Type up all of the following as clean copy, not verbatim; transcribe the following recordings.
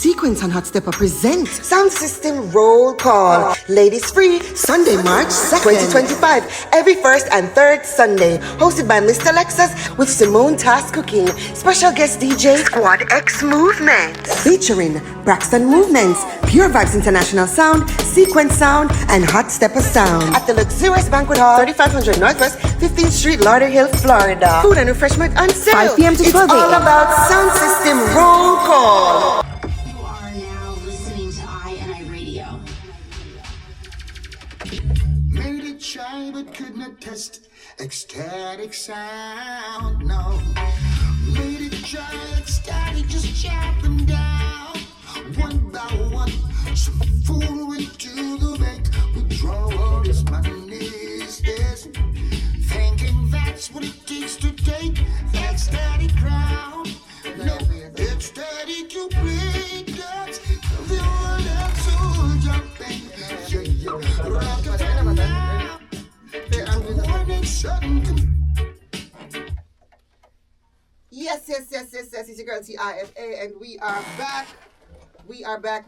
Sequence and Hot Stepper present Sound System Roll Call. Ladies Free, Sunday, March 2nd, 2025. Every first and third Sunday. Hosted by Mr. Lexus with Simone Task Cooking. Special guest DJ Squad X Movements. Featuring Braxton Movements, Pure Vibes International Sound, Sequence Sound, and Hot Stepper Sound. At the luxurious banquet hall, 3500 Northwest 15th Street, Lauderhill, Florida. Food and refreshment on sale. 5 p.m. to 12 It's all about Sound System Roll Call. You are now listening to I Radio. Made it shy but could not test ecstatic sound. No, made it try ecstatic, just chop them down one by one. Some fool went to the bank, withdraw all his money, yes, thinking that's what it takes to take ecstatic crown. No, ecstatic to play dance, the one that's all jumping, yeah, rock it now. Yes, it's your girl Tifa, and we are back. We are back.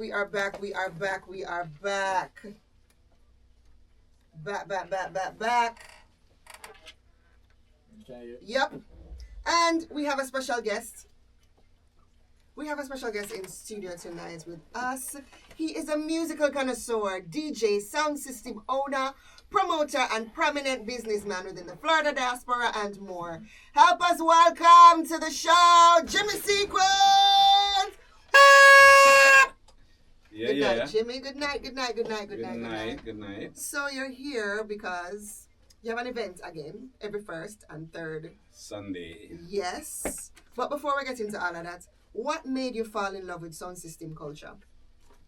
Back. Yep. And we have a special guest. We have a special guest in studio tonight with us. He is a musical connoisseur, DJ, sound system owner, promoter, and prominent businessman within the Florida diaspora and more. Help us welcome to the show, Jimmy Sequence! Yeah, Good night, yeah. Jimmy. Good night. Good night. So you're here because you have an event again, every first and third Sunday. Yes. But before we get into all of that, what made you fall in love with sound system culture?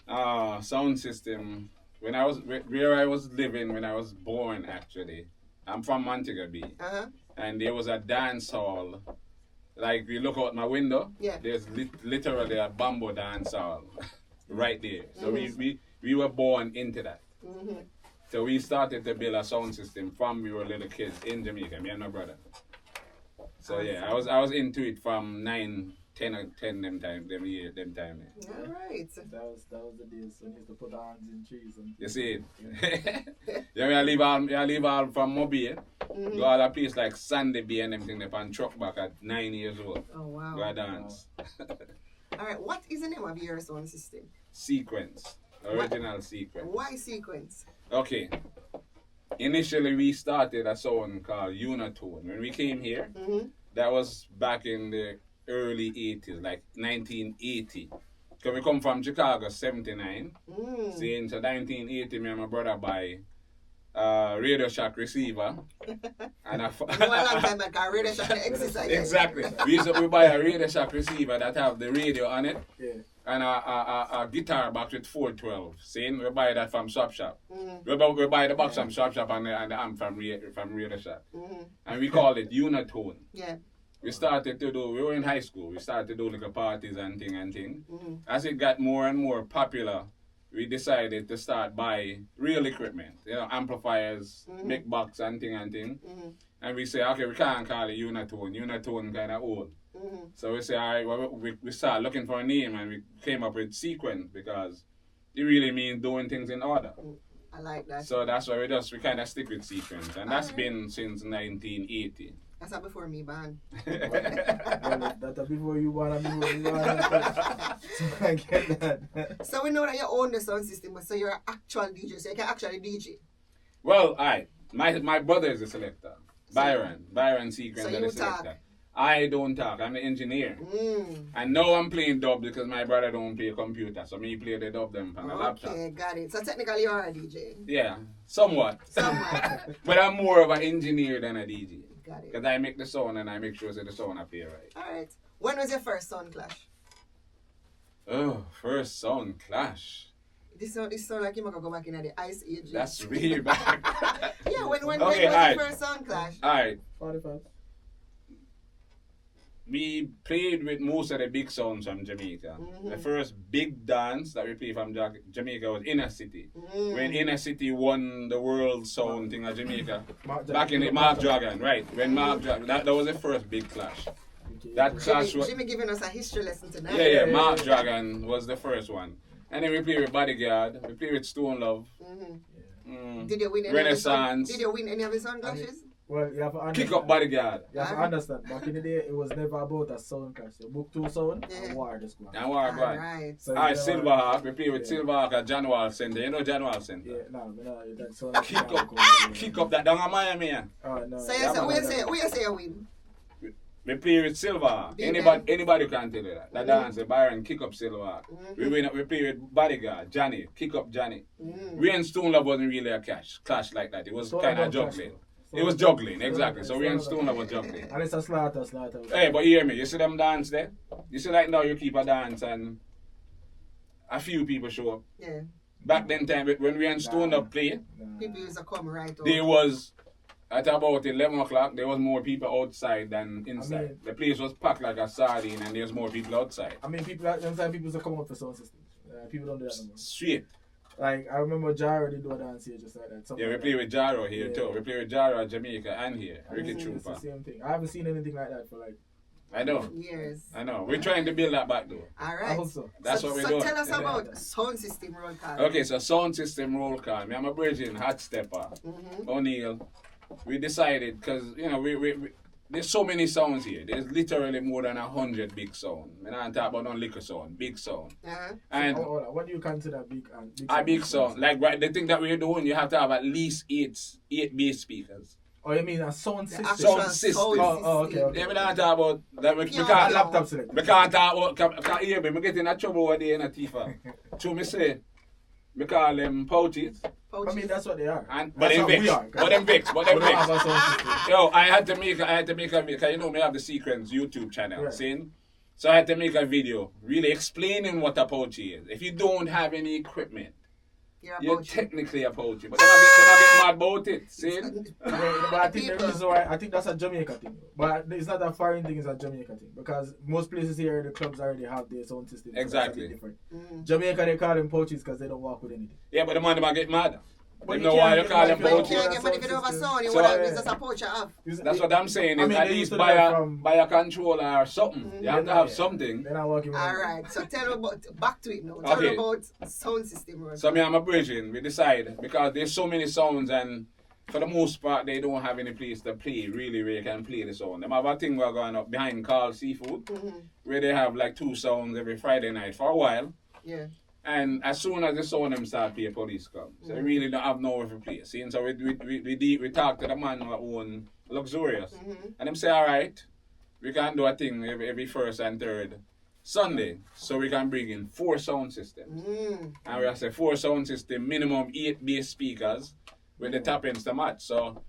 Sound system. When I was where I was living when I was born, actually, I'm from Montego Bay, and there was a dance hall. Like we look out my window, there's literally a bamboo dance hall right there. So we were born into that. So we started to build a sound system from we were little kids in Jamaica, me and my brother. So yeah, I was into it from 9, 10 them time. All right. That was the days when you used to put our hands in trees and You see it? Yeah, I leave all from Mobile. Go to a place like Sandy Bay and everything. They pan truck back at 9 years old. Oh wow. Go dance. All right. What is the name of your sound system? Sequence. Original sequence. Why sequence? Okay. Initially, we started a sound called Unitone. When we came here, that was back in the early 80s, like 1980. Because we come from Chicago, 79. See, into 1980, me and my brother buy Radio Shack receiver. And You know, a long time back, our radio show exists again. Exactly. We buy a Radio Shack receiver that have the radio on it. yeah. And a guitar box with 412. See, we buy that from Swap Shop. We buy the box from Swap Shop and the amp from Radio Shack. And we called it Unitone. Yeah. We were in high school, we started to do like parties and thing. As it got more and more popular, we decided to start buy real equipment, amplifiers, big box and thing. And we say, okay, we can't call it Unitone kind of old. So we say, all right, well, we started looking for a name and we came up with Sequence because it really means doing things in order. I like that. So that's why we kind of stick with Sequence, and that's been since 1980. That's not before me, man. That's before you want to be so I get that. So we know that you own the sound system, but so you're an actual DJ, so you can actually DJ. Well, my brother is a selector. Byron Sequence So is you a selector. talk. I don't talk, I'm the engineer. And now I'm playing dub because my brother don't play computer, so me play the dub them on the laptop. Okay, got it. So technically you're a DJ. Yeah, somewhat. But I'm more of an engineer than a DJ. Got it. Because I make the sound and I make sure that the sound appear right. Alright. When was your first sound clash? Oh, first sound clash. This sound like you might go back in the ice age. That's really bad. Yeah, when Okay, was alright. your first sound clash? Alright. 45. We played with most of the big sounds from Jamaica. The first big dance that we played from Jamaica was Inner City. When Inner City won the world sound thing of Jamaica. Back in the Mark Dragon, right. When Mark Dragon, that was the first big clash. That clash was... Jimmy giving us a history lesson tonight. Yeah, Mark Dragon was the first one. And then we play with Bodyguard, we play with Stone Love. Did you win any Renaissance. Did you win any of his song clashes? Well, you have to understand. Kick Up Bodyguard. You have to understand. Back in the day, it was never about a sound clash. You book 2 sound and war just go on. And war, boy. Right. So Alright, Silverhawk, we play with Silverhawk at John Wall Center. You know John Wall Center? Yeah, no, that sound like Kick up that down in Miami. Yeah. Oh, no. So you say you win? We play with Silverhawk. Big Anybody can tell you that. That dance, Byron, kick up Silverhawk. We play with Bodyguard, Johnny, kick up Johnny. We and Stone Love wasn't really a clash like that. It was kind of juggling. It was juggling, exactly. So we and Stone Love was juggling. And it's a slaughter. Hey, but hear me. You see them dance there? You see like now you keep a dance and a few people show up. Yeah. Back then time when we and Stone Love play, People used to come right over. there was at about 11 o'clock, there was more people outside than inside. I mean, the place was packed like a sardine and there's more people outside. I mean, people used to come up for sound systems. People don't do that no more. Straight. Like, I remember Jaro did do a dance here just like that. Yeah, we play with Jaro here too. We play with Jaro at Jamaica and here. Ricky It's Trooper. the same thing. I haven't seen anything like that for like... I know. Years. I know. We're trying to build that back though. All I right. hope so. That's what we're doing. So tell us about sound system roll call. Okay, so sound system roll call. Me, I'm a Virgin Hot Stepper. O'Neal. We decided because we there's so many sounds here. There's literally more than 100 big sound. I don't talk about no liquor sound, big sound. And Hold on. What do you consider big? a big sound, like right, the thing that we're doing, you have to have at least eight bass speakers. Oh, you mean a sound system? Sound system. Oh, okay. Yeah, we don't talk about that. We Pure can't laptop select. We can't talk about. Can't hear me. We get in a trouble over there in a Tifa. So me say, we call them pouches. I mean, that's what they are. But them vex. But them vex. We don't have a sound system. Yo, I had to make a video, because you know me have the Sequence YouTube channel, Right. seeing? So I had to make a video really explaining what a pouch is. If you don't have any equipment, you're technically a pouch. But then I get mad about it, see? But I think the reason why, I think that's a Jamaica thing. But it's not a foreign thing, it's a Jamaica thing. Because most places here, the clubs already have their sound system. So Exactly. that's a bit different. Jamaica, they call them pouches because they don't work with anything. Yeah, but the man might get mad. But You you know why can't you call them get mad You if you pouches? can't get money if you don't have a sound. You So, want to business a poacher off. That's what I'm saying. I Is mean, at they least used to buy do that a from- buy a controller or something. You have to have something. They're not working with All anything. right. So tell me about back to it now. Tell me Okay. about sound system roll. So me and my brethren, we decide because there's so many sounds and for the most part they don't have any place to play really where you can play the sound. They have a thing we're going up behind called Seafood where they have like 2 sounds every Friday night for a while. Yeah. And as soon as the sound them start play, police come. So they really don't have nowhere to play. See, and so we talk to the man who own Luxurious. And them say, all right, we can do a thing every first and third Sunday. So we can bring in 4 sound systems. And we have say 4 sound system, minimum 8 bass speakers with the top ends to match. So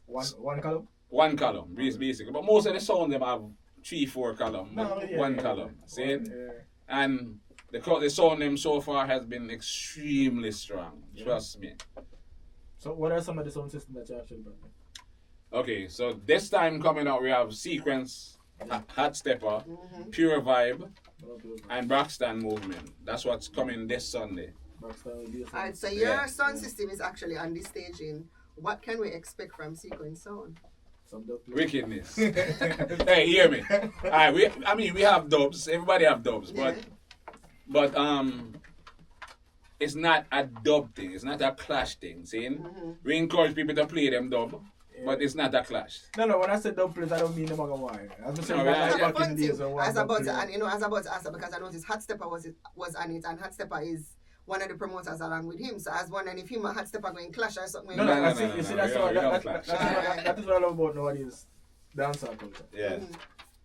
One column? 1 column, basically. But most of the sound them have 3-4 column, but 1 column. See it? Yeah. And the sound them so far has been extremely strong. Trust me. So what are some of the sound systems that you actually brought? Okay, so this time coming out we have Sequence, Hot Stepper, Pure Vibe, and Braxton Movement. That's what's coming this Sunday. All right. So your sound system is actually on this staging. What can we expect from Sequence Sound? Wickedness. Hey, hear me. Alright, we have dubs. Everybody have dubs, but it's not a dub thing. It's not a clash thing. See? We encourage people to play them dub, but it's not a clash. No. When I say dub plays, I don't mean them on wire. I'm just saying That's back a fun in the days thing. when one As dub about play. and you know, as about to ask because I noticed Hot Stepper was on it, and Hot Stepper is one of the promoters along with him. So I was wondering if him and Hot Stepper going clash or something. No, No, I see, you see, that's we what don't clash. that is what I love about nowadays dancehall culture. Yeah.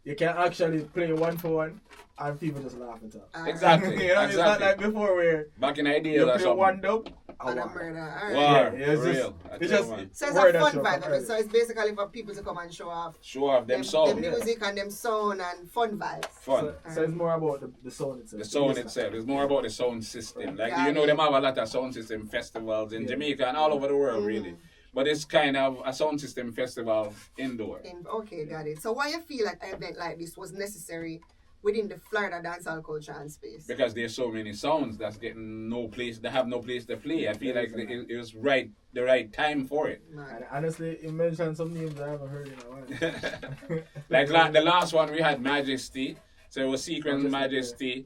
You can actually play 1 for 1 and people just laugh at it. Exactly. You know, it's not Exactly. like before where Back in the days you or play something. 1 dub, And a war. murder. All right. War, Yeah, it's for just- real. I it's tell just- you, man. So it's Word a that fun you're vibe of it. credit. So it's basically for people to come and show off Show off them them sound. music and them sound and fun vibes. Fun. So it's more about the sound itself. The sound itself. It's more about the sound system. Like, Got you know, it. them have a lot of sound system festivals in Jamaica and all over the world, really. But it's kind of a sound system festival indoor. Okay, got it. So why you feel like an event like this was necessary within the Florida dancehall culture and space? Because there's so many sounds that's getting no place. They have no place to play. I feel like it was the right time for it. And honestly, you mentioned some names I haven't heard in a while. Like the last one we had Majesty. So it was Sequence, Majesty,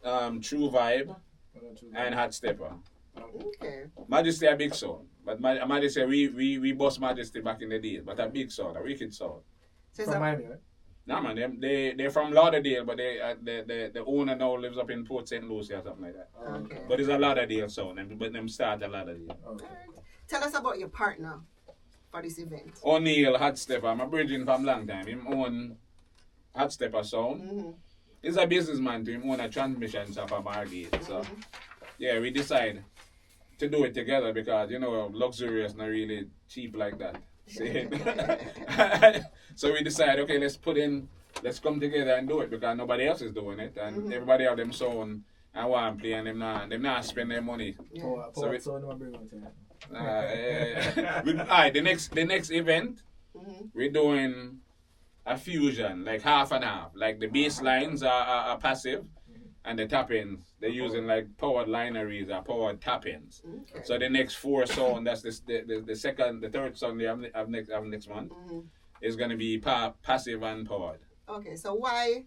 True Vibe, and Hot Stepper. Okay. Majesty a big sound. But Majesty, we bust Majesty back in the days. But a big sound, a wicked sound. So From Miami, right? Nah, man, they're from Lauderdale, but the owner now lives up in Port St. Lucie or something like that. Okay. But it's a Lauderdale sound, but them start a Lauderdale. Okay. Tell us about your partner for this event. O'Neal Hot Stepper, I'm a bridging from long time. Him own Hot Stepper sound. Mm-hmm. He's a businessman to him own a transmission shop at Margate. So yeah, we decide to do it together because luxurious not really cheap like that. See? So we decide, okay, let's come together and do it because nobody else is doing it and everybody have them sound and want to play and them not spend their money. So no bring on to Alright, the next event we're doing a fusion, like half and half. Like the bass lines are passive and the tap-ins they're using like powered lineries or powered tap-ins. Okay. So the next 4 song, that's the third song they have next month is gonna be passive and powered. Okay, so why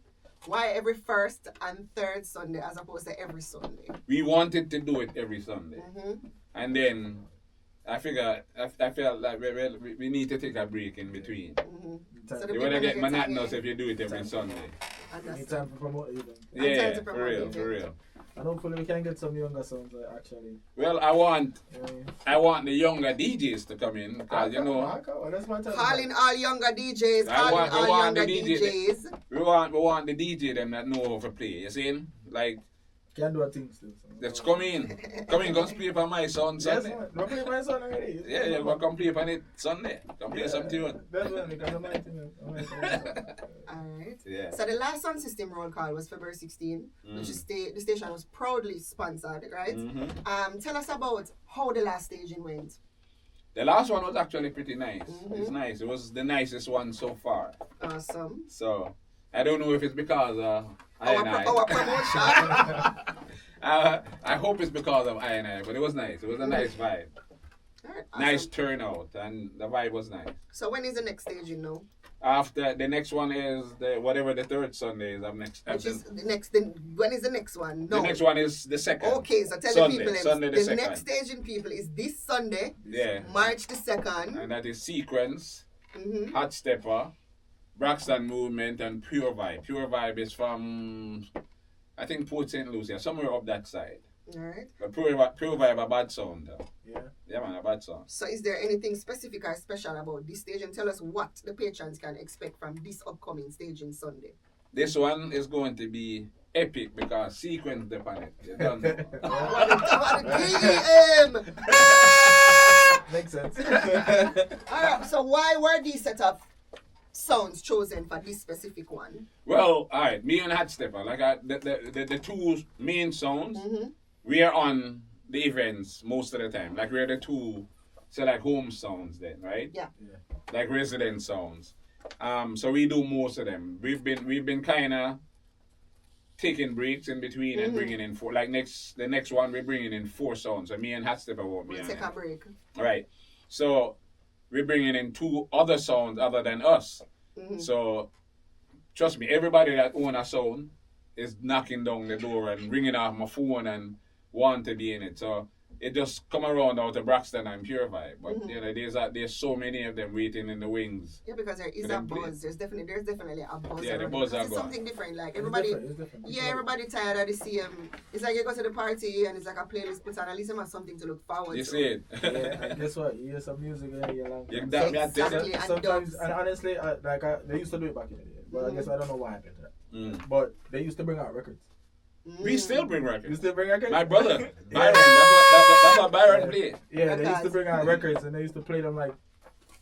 every first and third Sunday as opposed to every Sunday? We wanted to do it every Sunday, and then I felt like we need to take a break in between. So the You wanna people get get monotonous tired. if you do it every Sunday. Need time to promote even. Yeah, to for promote real, it. for real. And hopefully we can get some younger songs actually. Well, I want Yeah. the younger DJs to come in because That's my time. Calling all younger DJs, I want younger the DJ. DJs. we want the DJ them that know how to play. You see, like Can do a thing still. So. let's come in, come play for my son Sunday. Yes, man. Don't play my song already. Yeah, go come play on it Sunday. Come play some tune. That's one because I'm like, Alright. Yeah. So the last Sound System roll call was February 16, which is the station was proudly sponsored, right? Tell us about how the last staging went. The last one was actually pretty nice. It's nice. It was the nicest one so far. Awesome. So I don't know if it's because Our promotion. I hope it's because of I, but it was nice. It was a nice vibe. Alright, Nice awesome. turnout, and the vibe was nice. So when is the next staging now? After the next one is the third Sunday is up next. Which is the next? When is the next one? No. The next one is the second. Okay, so tell Sunday, the people Sunday the the second. next staging people is this Sunday, Yeah, March the 2nd. and that is Sequence, Hot Stepper, Braxton Movement, and Pure Vibe. Pure Vibe is from I think Port St. Lucie, somewhere up that side. Alright. But Pure Vibe a bad sound though. Yeah. Yeah man, a bad sound. So is there anything specific or special about this stage? And tell us what the patrons can expect from this upcoming staging Sunday. This one is going to be epic because Sequence the planet. You don't know. What a DM! Makes sense. Alright, so why were these set of sounds chosen for this specific one? Well, alright, me and Hot Stepper, like the two main sounds, we are on the events most of the time. Like we're the two, so like home sounds then, right? Yeah. Like resident sounds. So we do most of them. We've been kind of taking breaks in between and bringing in 4. Like the next one we're bringing in 4 sounds. So me and Hot Stepper won't be We'll on take it. a break. Right. So we're bringing in 2 other sounds other than us. So trust me, everybody that own a sound is knocking down the door and ringing off my phone and want to be in it. So it just come around out of Braxton and Pure Vibe. But there's so many of them waiting in the wings. Yeah, because there is For a them play. buzz. There's definitely a buzz. Yeah, the around it. buzz Because are it's gone. something different. Like everybody, It's different. everybody tired of the same. It's like you go to the party and it's like a playlist put on. At least you have something to look forward You to. see it? Yeah, and guess what? You hear some music and you long. You that me I tell you. Exactly. And Sometimes, dubs. and honestly, they used to do it back in the day, but I guess I don't know what happened to that. Mm. But they used to bring out records. We still bring You records. still bring records? My brother, Byron, that's what Byron played. Yeah, they used to Records. bring out records and they used to play them like,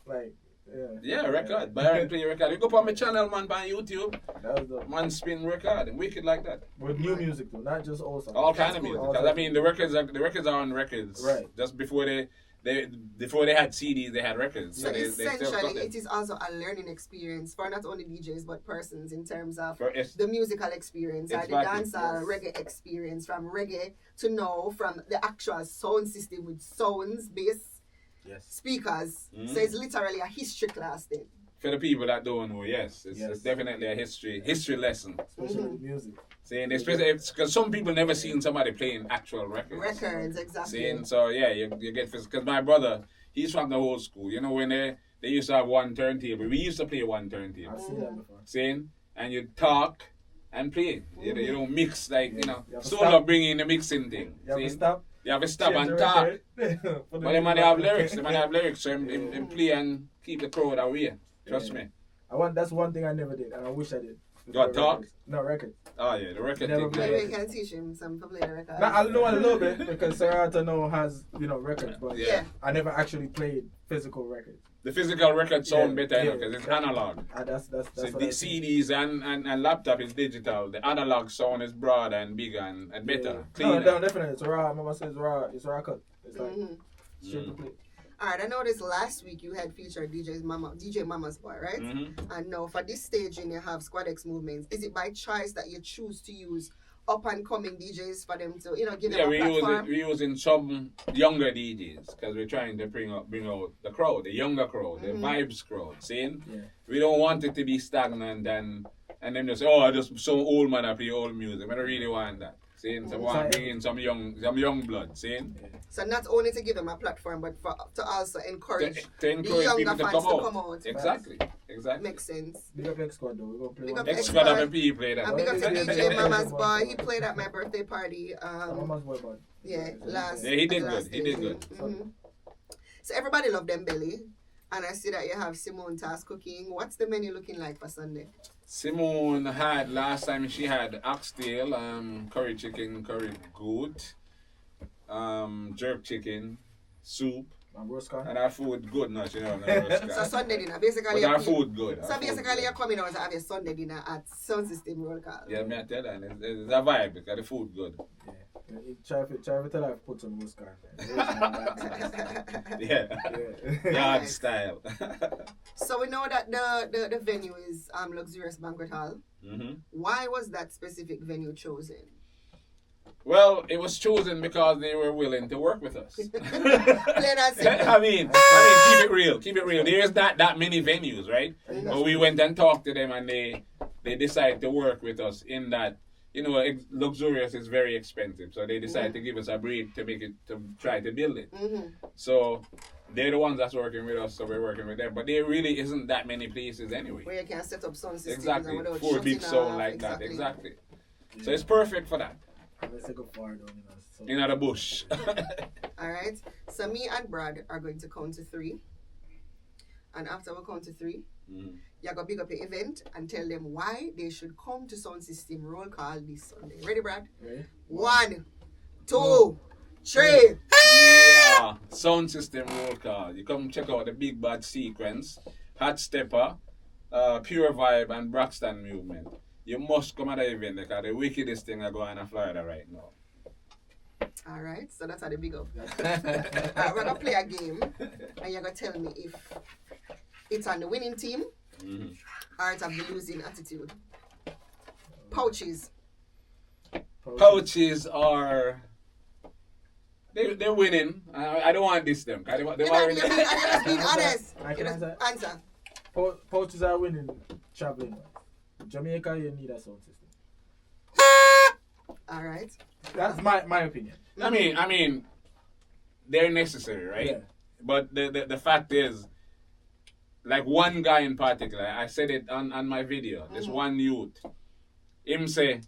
yeah. Yeah, record. Byron play record. You go on my channel, man, on YouTube. That was the Man spin record and wicked like that. with new music too, not just old songs. All kind of cool. music. All Because I types mean, of the records are on records. Right. Just before before they had CDs, they had records. So they still essentially, got them. it is also a learning experience for not only DJs but persons in terms of For the musical experience or the Exactly. dancehall reggae experience, from reggae to now from the actual sound system with sounds, bass, speakers. So it's literally a history class then. For the people that don't know, yes, it's definitely a history lesson. Especially with music. Saying, especially because some people never seen somebody playing actual records. Records, exactly. Saying, so yeah, you get because my brother, he's from the old school. You know when they used to have one turntable. We used to play one turntable. I've seen that before. Saying, and you talk and play. You don't mix like you know. You have to Solo stop. bring in the mixing thing. You have to See? stop. You have to stop Change and the talk. record. But the man have lyrics. The man have lyrics. So him play and keep the crowd away. Trust me. That's one thing I never did, and I wish I did. Got talk? Records. No, records. Oh yeah, the record Never thing. played. Maybe we can teach him some to play the record. Now, I know a little bit because Serrata now has, records, but Yeah. I never actually played physical records. The physical record sound Yeah, better yeah. because it's analog. That's So what the I think. CDs and laptop is digital. The analog sound is broader and bigger and better, Yeah. cleaner. No, definitely. It's raw. Mama says raw. It's raw cut. It's like straight to play. All right, I noticed last week you had featured DJ Mama's Boy, right? Mm-hmm. And now for this staging, you have Squad X movements. Is it by choice that you choose to use up and coming DJs for them to, give them Yeah, a we're platform? using some younger DJs because we're trying to bring out the crowd, the younger crowd, the vibes crowd. Seeing, Yeah. we don't want it to be stagnant and then just say, oh, I just some old man I play old music. I don't really want that. Seeing, so I want to bring in some young blood. Seeing. So not only to give them a platform, but to also encourage, To encourage the younger people to fans come to out. come out. Exactly. Makes sense. Big up X Squad though. We're gonna play Big one. up X X Squad Squad. of the play that. And big up to Yeah. DJ Mama's Boy. He played at my birthday party. Mama's boy, bud. Yeah, last. Yeah, he did last good. He did day. good. Mhm. So everybody love them belly, and I see that you have Simone Task cooking. What's the menu looking like for Sunday? Simone had last time she had oxtail, curry chicken, curry goat, jerk chicken, soup, And roast corn. and our food good now. You know, no roast So card. Sunday dinner, basically. But you're our pe- food good. So basically, you're coming out to have your Sunday dinner at Sound System Roll Call. Yeah, me I tell you, it's a vibe because the food good. Yeah. Try to tell her to put some roast corn. Yeah. Yeah, yard style. So we know that the venue is Luxurious Banquet Hall. hmm Why was that specific venue chosen? Well, it was chosen because they were willing to work with us. Plain and simple. I mean, keep it real. Keep it real. There is not that many venues, right? But we went and talked to them, and they decided to work with us. In that, Luxurious is very expensive, so they decided to give us a break to try to build it. So they're the ones that's working with us, so we're working with them. But there really isn't that many places anyway. Where you can set up sound systems Exactly, and without for a big shutting sound off. like that. Exactly. So it's perfect for that. Let's go far down, So. In the bush. All right. So me and Brad are going to count to 3. And after we count to 3, you're going to pick up the event and tell them why they should come to Sound System Roll Call this Sunday. Ready, Brad? Ready? 1, 2, 3. Yeah. Sound System Roll Call. You come check out the Big Bad Sequence, Hot Stepper, Pure Vibe, and Braxton Movement. You must come at the event because the wickedest thing are going on in Florida right now. All right. So that's how they big up. We're going to play a game. And you're going to tell me if it's on the winning team or it's on the losing attitude. Pouches. Pouches are... They're winning. I don't want this them. They're You're just being honest. I can You just answer. Pouches are winning traveling. Jamaica, you need a sound system. All right. That's my opinion. I mean, they're necessary, right? Yeah. But the fact is, like one guy in particular, I said it on my video, this one youth, him say,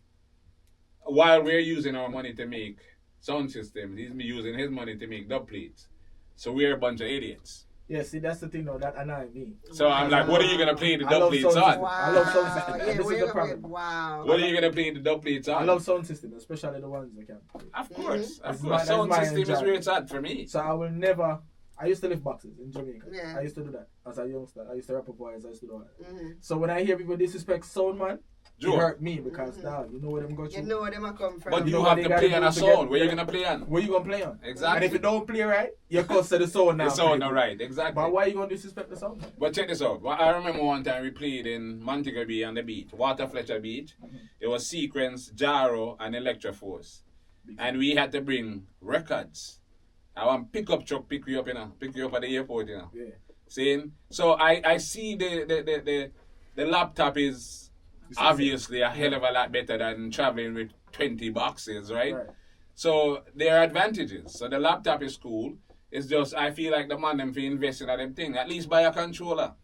while we're using our money to make sound systems, he's using his money to make dub plates. So we're a bunch of idiots. Yeah, see, that's the thing, though. That annoys me. So I'm like, what are you going to play the I dub love plates sound on? system. I love sound system. Yeah, This is we're the problem. Wow. What are you going to play the dub plates on? I love sound system, especially the ones that can play. Of course. Of It's course. my- Sound that's my system is enjoy. where it's at for me. So I will never. I used to lift boxes in Jamaica. Yeah. I used to do that as a youngster. I used to rap up boys. I used to do that. So when I hear people disrespect sound, man, Joe. It hurt me because now you know where them go to. You know where them a come from. But you know have what to they play gotta on do a to sound. get- Where you gonna play on? Where you gonna play on? Exactly. And if you don't play right, you cost the sound now. The sound not right, exactly. But why you gonna disrespect the sound? But check this out. Well, I remember one time we played in Montego Bay on the beach, Water Fletcher Beach. It was Sequence, Jaro, and Electro Force. And we had to bring records. I want pickup truck pick you up, pick you up at the airport, Yeah. Saying, so I see the laptop is obviously a hell of a lot better than traveling with 20 boxes, right? So there are advantages. So the laptop is cool. It's just I feel like the man them for investing in them thing. At least buy a controller.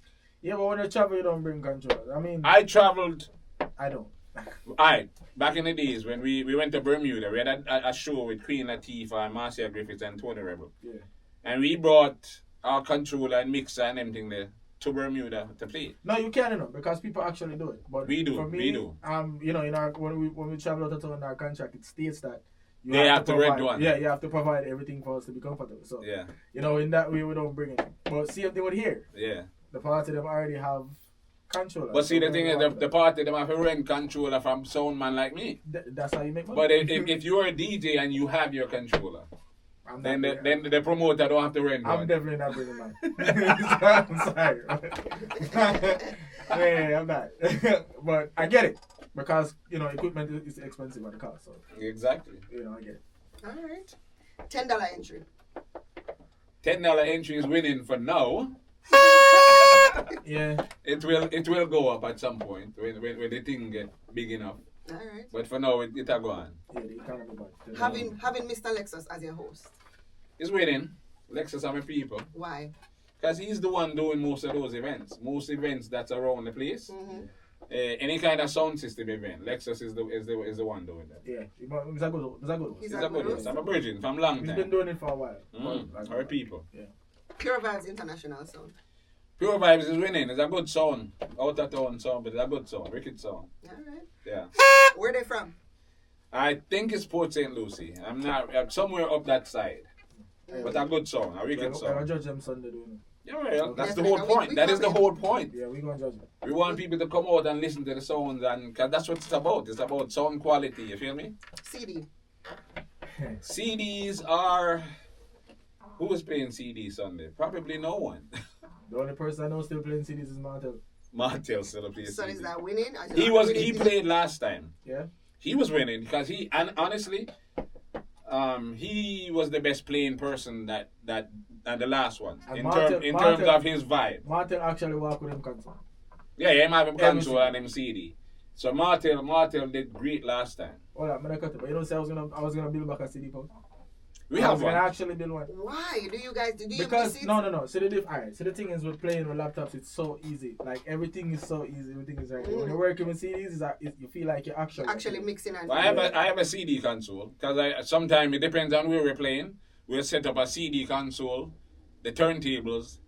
Yeah, but when you travel, you don't bring controllers. I mean, I traveled. I don't. Back in the days when we went to Bermuda, we had a show with Queen Latifah and Marcia Griffiths and Tony Rebel. Yeah. And we brought our controller and mixer and everything there to Bermuda to play. No, you can't, because people actually do it. But We do, For me, we do. in our when we travel out of town, in our contract, it states that They have to provide, rent one. Yeah, you have to provide everything for us to be comfortable. So Yeah, in that way we don't bring it. But see if they would hear. yeah. The party them already have controllers. But see, the So thing is, the party them have to rent controller from sound man like me. that's how you make money. But if you're a DJ and you have your controller, I'm then not then the promoter don't have to rent I'm one. definitely not bringing mine. I'm sorry. Yeah, I'm not. But I get it because equipment is expensive at the cost. So Exactly. I get it. All right. $10 entry. $10 entry is winning for now. Yeah. It will go up at some point when the thing get big enough. All right. But for now, it'll go on. Yeah, the economy bad. Having Mr. Lexus as your host. It's winning. Lexus are my people. Why? Because he's the one doing most of those events. Most events that's around the place. Any kind of sound system event, Lexus is the one doing that. Yeah, it's a good host. He's a good host. I'm a virgin from long He's time. been doing it for a while. Our people. Yeah. Pure Vibes International Sound. Pure Vibes is winning. It's a good sound. Out of town sound, but it's a good sound. Wicked sound. All right. Yeah. Where they from? I think it's Port St. Lucie. I'm somewhere up that side. But a good song, a wicked I song. judge them Sunday doing it. Yeah, well, that's the Definitely. whole point. That is the whole point. Yeah, we're going to judge them. We want people to come out and listen to the sounds, and cause that's what it's about. It's about sound quality. You feel me? CD. CDs are. Who is playing CDs Sunday? Probably no one. The only person I know still playing CDs is Martel. Martel still plays So CDs. is that winning? He played last time. Yeah? He was winning because honestly, he was the best playing person that and the last one And in terms of his vibe. Martel actually walk with him console. Yeah, he might have Yeah, control and him CD. So Martel did great last time. Hold on, I'm gonna cut it. But you don't say I was gonna build back a CD post. We I have was gonna one. actually build one. Why? Do you guys do you Because miss it? no. So the thing is with playing with laptops, it's so easy. Like everything is so easy. Everything is right. When you're working with CDs, you feel like you're actually Mixing and Well, I have a CD console because sometimes it depends on where we're playing. We'll set up a CD console, the turntables,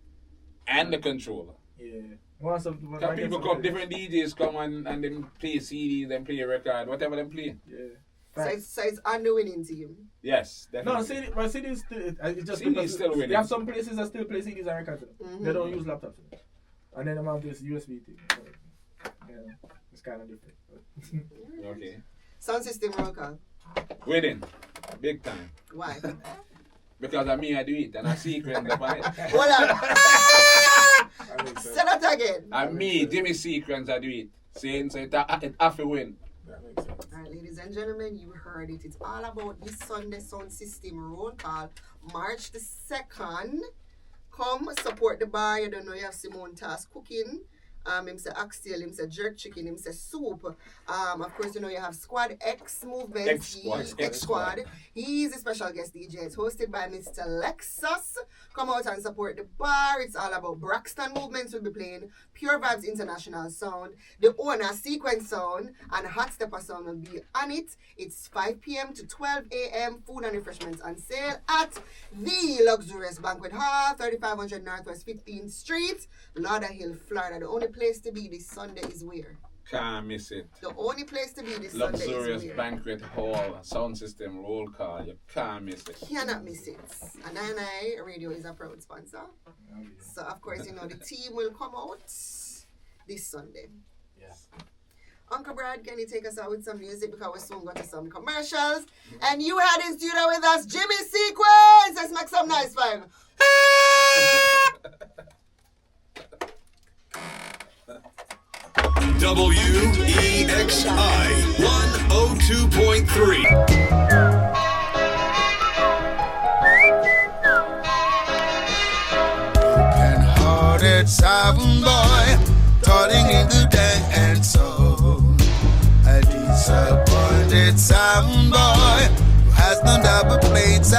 and the controller. Yeah. Once Because people come, different DJs come and them play CDs, then play a record, whatever them play. Yeah. So it's on the winning team. Yes, No, definitely. but CD is still it's just CD because is still winning. You have some places that still play CDs and records. They don't use laptops. And then the amount is USB thing. So, yeah, it's kind of different. Okay. Sound system roll call. Winning. Big time. Why? Because of me, I do it, and I sequence the it. Hold on. That makes sense. Say that again. And me, Jimmy sequence, I do it. Saying so it have to win. That makes sense. All right, ladies and gentlemen, you heard it. It's all about this Sunday sound system roll call, March the 2nd. Come support the bar. You don't know you have Simone Task cooking. Him say oxtail, him say jerk chicken, him say soup. Of course, you know you have Squad X Movement. X Squad. He's a special guest DJ. It's hosted by Mr. Lexus. Come out and support the bar. It's all about Braxton Movements. Will be playing Pure Vibes International Sound. The owner Sequence Sound and Hot Stepper Sound will be on it. It's 5 p.m. to 12 a.m. Food and refreshments on sale at the Luxurious Banquet Hall, 3500 Northwest 15th Street, Lauderhill, Florida. The only place to be this Sunday is where? Can't miss it. The only place to be this Sunday Luxurious is where? banquet hall, sound system, roll call. You can't miss it. Cannot miss it. And I Radio is a proud sponsor. So of course, you know, the team will come out this Sunday. Yes. Uncle Brad, can you take us out with some music because we're soon going to some commercials? And you had in studio with us Jimmy Sequence. Let's make some nice fun. WEXI 102.3. Broken-hearted sound boy, toiling in the dance soul. A disappointed sound boy who has no double plates.